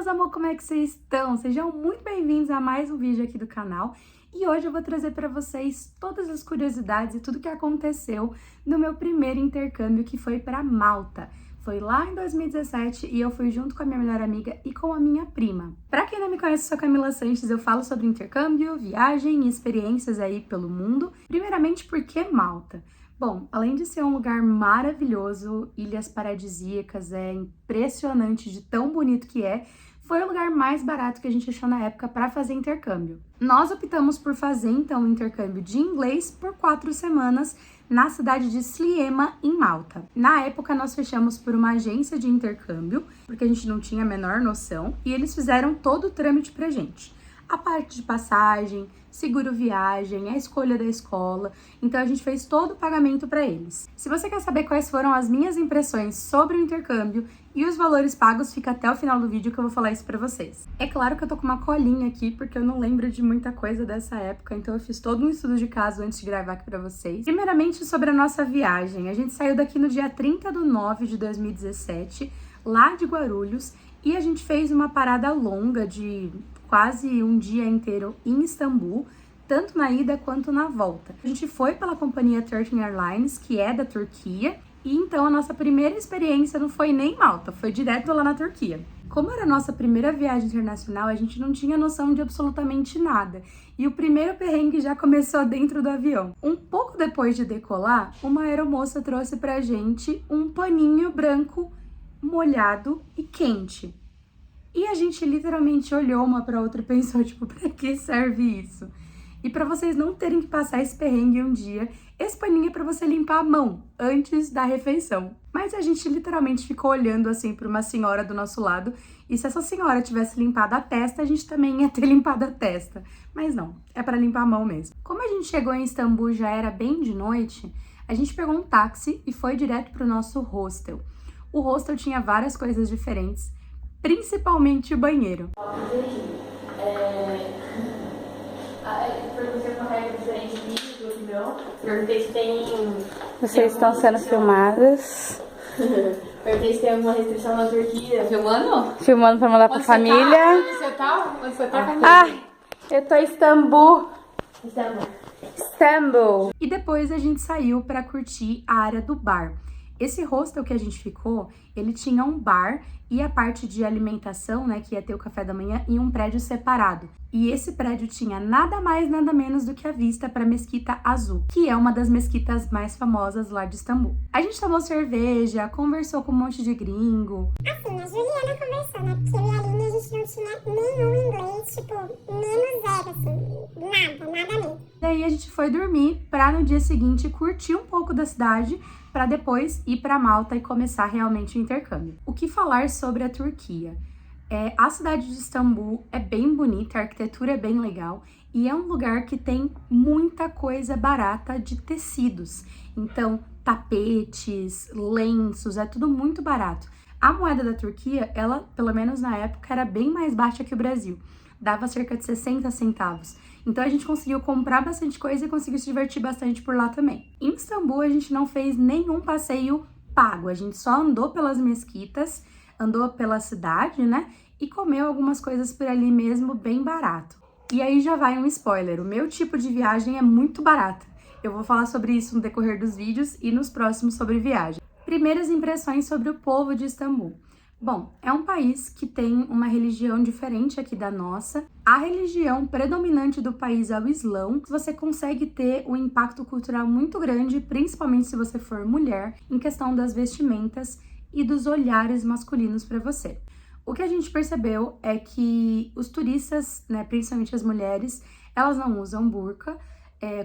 meus amores, como é que vocês estão? Sejam muito bem-vindos a mais um vídeo aqui do canal. E hoje eu vou trazer para vocês todas as curiosidades e tudo que aconteceu no meu primeiro intercâmbio, que foi para Malta. Foi lá em 2017 e eu fui junto com a minha melhor amiga e com a minha prima. Para quem não me conhece, eu sou Camila Sanches, eu falo sobre intercâmbio, viagem e experiências aí pelo mundo. Primeiramente, por que Malta? Bom, além de ser um lugar maravilhoso, ilhas paradisíacas, é impressionante de tão bonito que é, foi o lugar mais barato que a gente achou na época para fazer intercâmbio. Nós optamos por fazer, então, um intercâmbio de inglês por 4 semanas na cidade de Sliema, em Malta. Na época, nós fechamos por uma agência de intercâmbio, porque a gente não tinha a menor noção, e eles fizeram todo o trâmite pra gente. A parte de passagem, seguro viagem, a escolha da escola, então a gente fez todo o pagamento para eles. Se você quer saber quais foram as minhas impressões sobre o intercâmbio e os valores pagos, fica até o final do vídeo que eu vou falar isso para vocês. É claro que eu tô com uma colinha aqui, porque eu não lembro de muita coisa dessa época, então eu fiz todo um estudo de caso antes de gravar aqui para vocês. Primeiramente, sobre a nossa viagem. A gente saiu daqui no dia 30/9 de 2017, lá de Guarulhos, e a gente fez uma parada longa de quase um dia inteiro em Istambul, tanto na ida quanto na volta. A gente foi pela companhia Turkish Airlines, que é da Turquia, e então a nossa primeira experiência não foi nem em Malta, foi direto lá na Turquia. Como era a nossa primeira viagem internacional, a gente não tinha noção de absolutamente nada, e o primeiro perrengue já começou dentro do avião. Um pouco depois de decolar, uma aeromoça trouxe pra gente um paninho branco molhado e quente. E a gente literalmente olhou uma pra outra e pensou, tipo, pra que serve isso? E pra vocês não terem que passar esse perrengue um dia, esse paninho é pra você limpar a mão antes da refeição. Mas a gente literalmente ficou olhando assim pra uma senhora do nosso lado, e se essa senhora tivesse limpado a testa, a gente também ia ter limpado a testa. Mas não, é pra limpar a mão mesmo. Como a gente chegou em Istambul já era bem de noite, a gente pegou um táxi e foi direto pro nosso hostel. O hostel tinha várias coisas diferentes, principalmente o banheiro. Perguntei uma regra diferente do meu. Perguntei se tem... Vocês estão sendo filmadas. Perguntei se tem alguma restrição na Turquia. Filmando? Filmando pra mandar pra família. Onde você tá, Camila? Ai, eu tô em Istambul. Istambul. E depois a gente saiu pra curtir a área do bar. Esse hostel que a gente ficou, ele tinha um bar e a parte de alimentação, né, que ia ter o café da manhã, em um prédio separado. E esse prédio tinha nada mais, nada menos do que a vista para a Mesquita Azul, que é uma das mesquitas mais famosas lá de Istambul. A gente tomou cerveja, conversou com um monte de gringo. Assim, a Juliana conversou, né? Porque eu e a Aline, a gente não tinha nenhum inglês, tipo, menos zero, assim, nada mesmo. Daí a gente foi dormir para no dia seguinte curtir um pouco da cidade, para depois ir para Malta e começar realmente o intercâmbio. O que falar sobre a Turquia? A cidade de Istambul é bem bonita, a arquitetura é bem legal e é um lugar que tem muita coisa barata de tecidos. Então, tapetes, lenços, é tudo muito barato. A moeda da Turquia, ela, pelo menos na época, era bem mais baixa que o Brasil. Dava cerca de 60 centavos. Então a gente conseguiu comprar bastante coisa e conseguiu se divertir bastante por lá também. Em Istambul a gente não fez nenhum passeio pago, a gente só andou pelas mesquitas, andou pela cidade, né? E comeu algumas coisas por ali mesmo, bem barato. E aí já vai um spoiler, o meu tipo de viagem é muito barata. Eu vou falar sobre isso no decorrer dos vídeos e nos próximos sobre viagem. Primeiras impressões sobre o povo de Istambul. Bom, é um país que tem uma religião diferente aqui da nossa. A religião predominante do país é o Islão. Você consegue ter um impacto cultural muito grande, principalmente se você for mulher, em questão das vestimentas e dos olhares masculinos para você. O que a gente percebeu é que os turistas, né, principalmente as mulheres, elas não usam burca,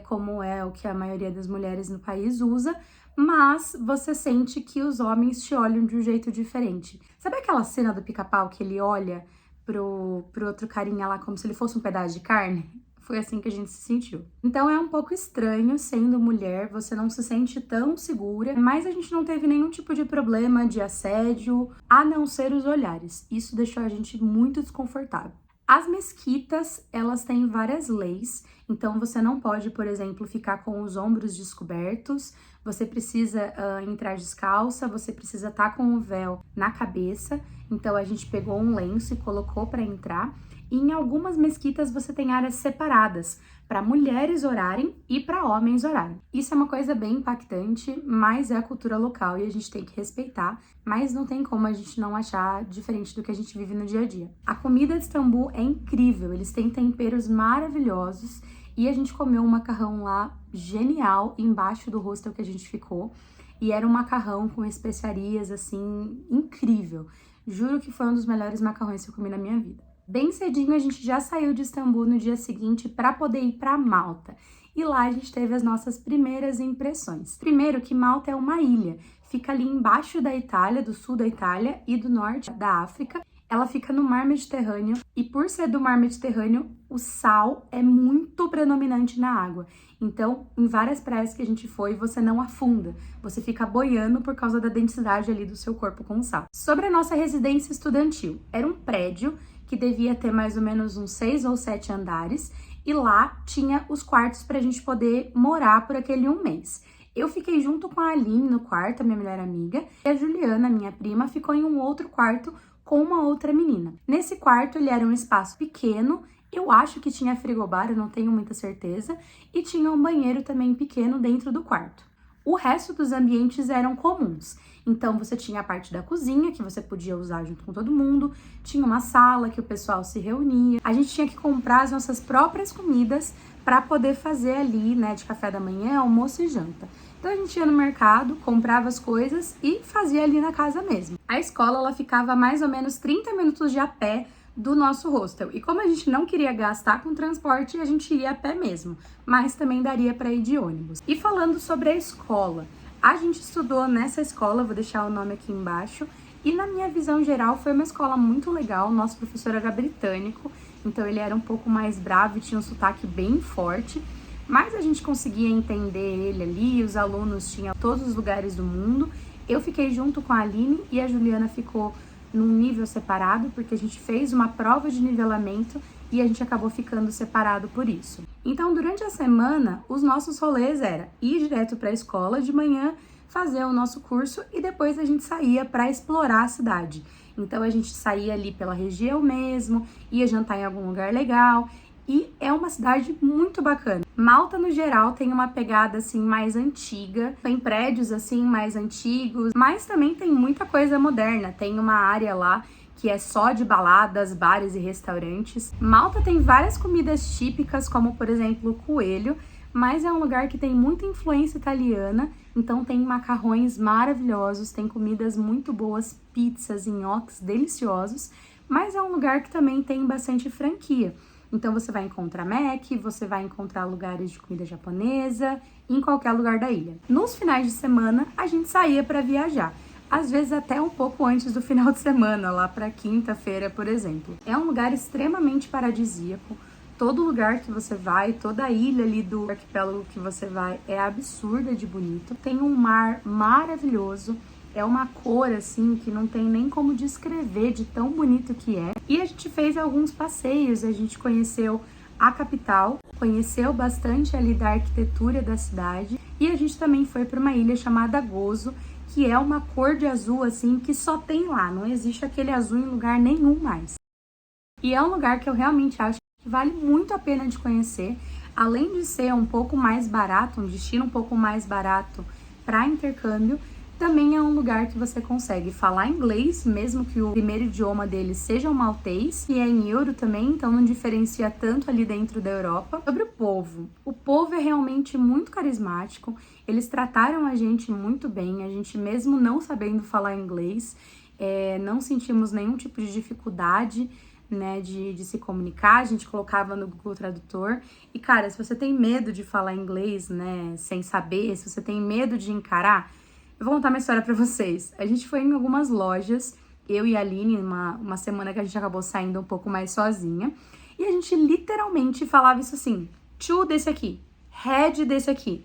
como é o que a maioria das mulheres no país usa, mas você sente que os homens te olham de um jeito diferente. Sabe aquela cena do Pica-Pau que ele olha pro outro carinha lá como se ele fosse um pedaço de carne? Foi assim que a gente se sentiu. Então é um pouco estranho, sendo mulher, você não se sente tão segura, mas a gente não teve nenhum tipo de problema de assédio, a não ser os olhares. Isso deixou a gente muito desconfortável. As mesquitas, elas têm várias leis, Então, você não pode, por exemplo, ficar com os ombros descobertos, você precisa entrar descalça, você precisa estar com o véu na cabeça. Então, a gente pegou um lenço e colocou para entrar. E em algumas mesquitas você tem áreas separadas para mulheres orarem e para homens orarem. Isso é uma coisa bem impactante, mas é a cultura local e a gente tem que respeitar, mas não tem como a gente não achar diferente do que a gente vive no dia a dia. A comida de Istambul é incrível, eles têm temperos maravilhosos e a gente comeu um macarrão lá genial embaixo do hostel que a gente ficou e era um macarrão com especiarias assim incrível. Juro que foi um dos melhores macarrões que eu comi na minha vida. Bem cedinho a gente já saiu de Istambul no dia seguinte para poder ir para Malta. E lá a gente teve as nossas primeiras impressões. Primeiro que Malta é uma ilha, fica ali embaixo da Itália, do sul da Itália e do norte da África. Ela fica no mar Mediterrâneo e por ser do mar Mediterrâneo, o sal é muito predominante na água. Então, em várias praias que a gente foi, você não afunda, você fica boiando por causa da densidade ali do seu corpo com sal. Sobre a nossa residência estudantil, era um prédio que devia ter mais ou menos uns 6 ou 7 andares, e lá tinha os quartos para a gente poder morar por aquele um mês. Eu fiquei junto com a Aline no quarto, a minha melhor amiga, e a Juliana, minha prima, ficou em um outro quarto com uma outra menina. Nesse quarto, ele era um espaço pequeno, eu acho que tinha frigobar, eu não tenho muita certeza, e tinha um banheiro também pequeno dentro do quarto. O resto dos ambientes eram comuns. Então, você tinha a parte da cozinha, que você podia usar junto com todo mundo, tinha uma sala que o pessoal se reunia. A gente tinha que comprar as nossas próprias comidas para poder fazer ali, né, de café da manhã, almoço e janta. Então, a gente ia no mercado, comprava as coisas e fazia ali na casa mesmo. A escola, ela ficava mais ou menos 30 minutos de a pé do nosso hostel. E como a gente não queria gastar com transporte, a gente ia a pé mesmo, mas também daria para ir de ônibus. E falando sobre a escola, a gente estudou nessa escola, vou deixar o nome aqui embaixo, e na minha visão geral foi uma escola muito legal. O nosso professor era britânico, então ele era um pouco mais bravo e tinha um sotaque bem forte, mas a gente conseguia entender ele ali, os alunos tinham todos os lugares do mundo. Eu fiquei junto com a Aline e a Juliana ficou num nível separado, porque a gente fez uma prova de nivelamento e a gente acabou ficando separado por isso. Então, durante a semana, os nossos rolês era ir direto para a escola de manhã, fazer o nosso curso e depois a gente saía para explorar a cidade. Então, a gente saía ali pela região mesmo, ia jantar em algum lugar legal e é uma cidade muito bacana. Malta, no geral, tem uma pegada, assim, mais antiga, tem prédios, assim, mais antigos, mas também tem muita coisa moderna. Tem uma área lá que é só de baladas, bares e restaurantes. Malta tem várias comidas típicas, como, por exemplo, o coelho, mas é um lugar que tem muita influência italiana, então tem macarrões maravilhosos, tem comidas muito boas, pizzas, nhoques deliciosos, mas é um lugar que também tem bastante franquia. Então você vai encontrar Mac, você vai encontrar lugares de comida japonesa, em qualquer lugar da ilha. Nos finais de semana, a gente saía para viajar. Às vezes até um pouco antes do final de semana, lá para quinta-feira, por exemplo. É um lugar extremamente paradisíaco. Todo lugar que você vai, toda a ilha ali do arquipélago que você vai é absurda de bonito. Tem um mar maravilhoso. É uma cor, assim, que não tem nem como descrever de tão bonito que é. E a gente fez alguns passeios, a gente conheceu a capital, conheceu bastante ali da arquitetura da cidade. E a gente também foi para uma ilha chamada Gozo, que é uma cor de azul, assim, que só tem lá. Não existe aquele azul em lugar nenhum mais. E é um lugar que eu realmente acho que vale muito a pena de conhecer. Além de ser um pouco mais barato, um destino um pouco mais barato para intercâmbio, também é um lugar que você consegue falar inglês, mesmo que o primeiro idioma deles seja o maltês, e é em euro também, então não diferencia tanto ali dentro da Europa. Sobre o povo é realmente muito carismático, eles trataram a gente muito bem, a gente mesmo não sabendo falar inglês, não sentimos nenhum tipo de dificuldade, né, de se comunicar, a gente colocava no Google Tradutor. E cara, se você tem medo de falar inglês, né, sem saber, se você tem medo de encarar, eu vou contar uma história pra vocês. A gente foi em algumas lojas, eu e a Aline, uma semana que a gente acabou saindo um pouco mais sozinha, e a gente literalmente falava isso assim: two desse aqui, head desse aqui,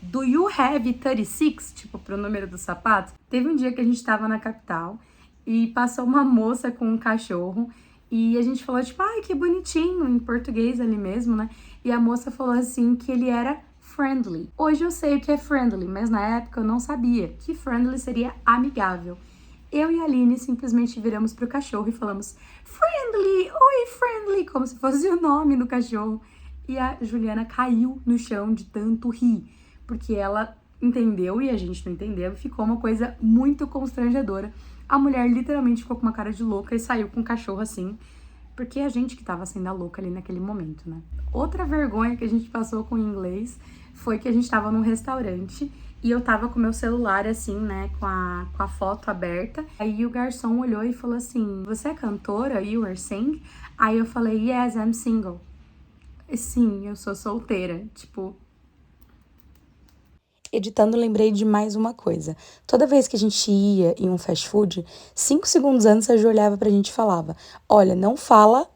do you have 36? Tipo, pro número do sapato. Teve um dia que a gente tava na capital e passou uma moça com um cachorro E a gente falou, tipo, ai, que bonitinho, em português ali mesmo, né? E a moça falou assim que ele era friendly. Hoje eu sei o que é friendly, mas na época eu não sabia que friendly seria amigável. Eu e a Aline simplesmente viramos pro cachorro e falamos friendly, oi friendly, como se fosse o nome do cachorro. E a Juliana caiu no chão de tanto rir, porque ela entendeu e a gente não entendeu, e ficou uma coisa muito constrangedora. A mulher literalmente ficou com uma cara de louca e saiu com o cachorro assim, porque a gente que tava sendo a louca ali naquele momento, né? Outra vergonha que a gente passou com o inglês foi que a gente tava num restaurante e eu tava com meu celular assim, né, com a foto aberta. Aí o garçom olhou e falou assim, você é cantora? You are sing? Aí eu falei, yes, I'm single. Sim, eu sou solteira, tipo... Editando, lembrei de mais uma coisa. Toda vez que a gente ia em um fast food, 5 segundos antes a Ju olhava pra gente e falava, olha, não fala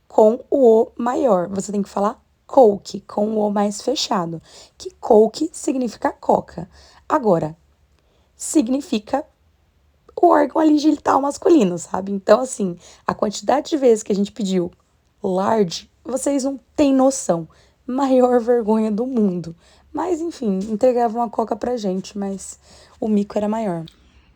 com o O maior, você tem que falar Coke, com o O mais fechado, que Coke significa coca. Agora, significa o órgão ali genital masculino, sabe? Então, assim, a quantidade de vezes que a gente pediu large, vocês não têm noção. Maior vergonha do mundo. Mas, enfim, entregavam a coca pra gente, mas o mico era maior.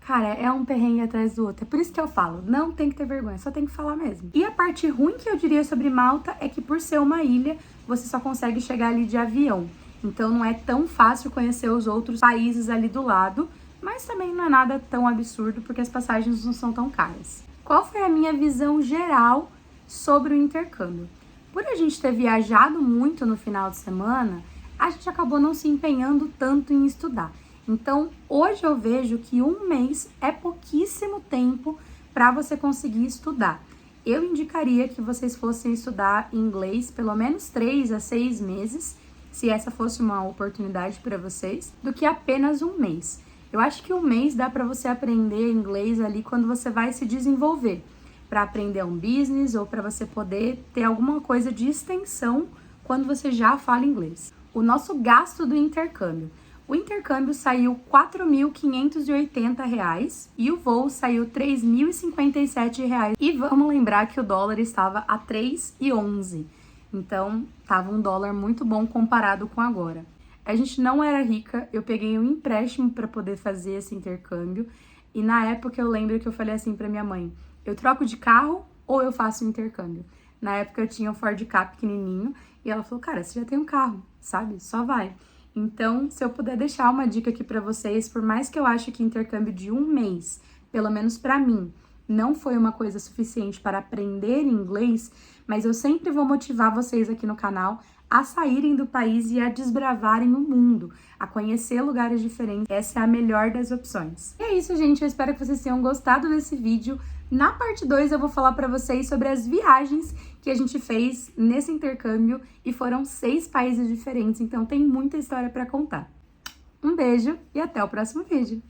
Cara, é um perrengue atrás do outro. É por isso que eu falo, não tem que ter vergonha, só tem que falar mesmo. E a parte ruim que eu diria sobre Malta é que por ser uma ilha, você só consegue chegar ali de avião. Então não é tão fácil conhecer os outros países ali do lado, mas também não é nada tão absurdo porque as passagens não são tão caras. Qual foi a minha visão geral sobre o intercâmbio? Por a gente ter viajado muito no final de semana, a gente acabou não se empenhando tanto em estudar. Então, hoje eu vejo que um mês é pouquíssimo tempo para você conseguir estudar. Eu indicaria que vocês fossem estudar inglês pelo menos 3 a 6 meses, se essa fosse uma oportunidade para vocês, do que apenas um mês. Eu acho que um mês dá para você aprender inglês ali quando você vai se desenvolver, para aprender um business ou para você poder ter alguma coisa de extensão quando você já fala inglês. O nosso gasto do intercâmbio. O intercâmbio saiu R$ 4.580 e o voo saiu R$ 3.057. E vamos lembrar que o dólar estava a 3,11. Então, estava um dólar muito bom comparado com agora. A gente não era rica, eu peguei um empréstimo para poder fazer esse intercâmbio. E na época eu lembro que eu falei assim para minha mãe, eu troco de carro ou eu faço o intercâmbio? Na época eu tinha um Ford Ka pequenininho e ela falou, cara, você já tem um carro, sabe? Só vai. Então, se eu puder deixar uma dica aqui pra vocês, por mais que eu ache que intercâmbio de um mês, pelo menos pra mim, não foi uma coisa suficiente para aprender inglês, mas eu sempre vou motivar vocês aqui no canal a saírem do país e a desbravarem o mundo, a conhecer lugares diferentes. Essa é a melhor das opções. E é isso, gente. Eu espero que vocês tenham gostado desse vídeo. Na parte 2 eu vou falar pra vocês sobre as viagens que a gente fez nesse intercâmbio e foram 6 países diferentes, então tem muita história pra contar. Um beijo e até o próximo vídeo!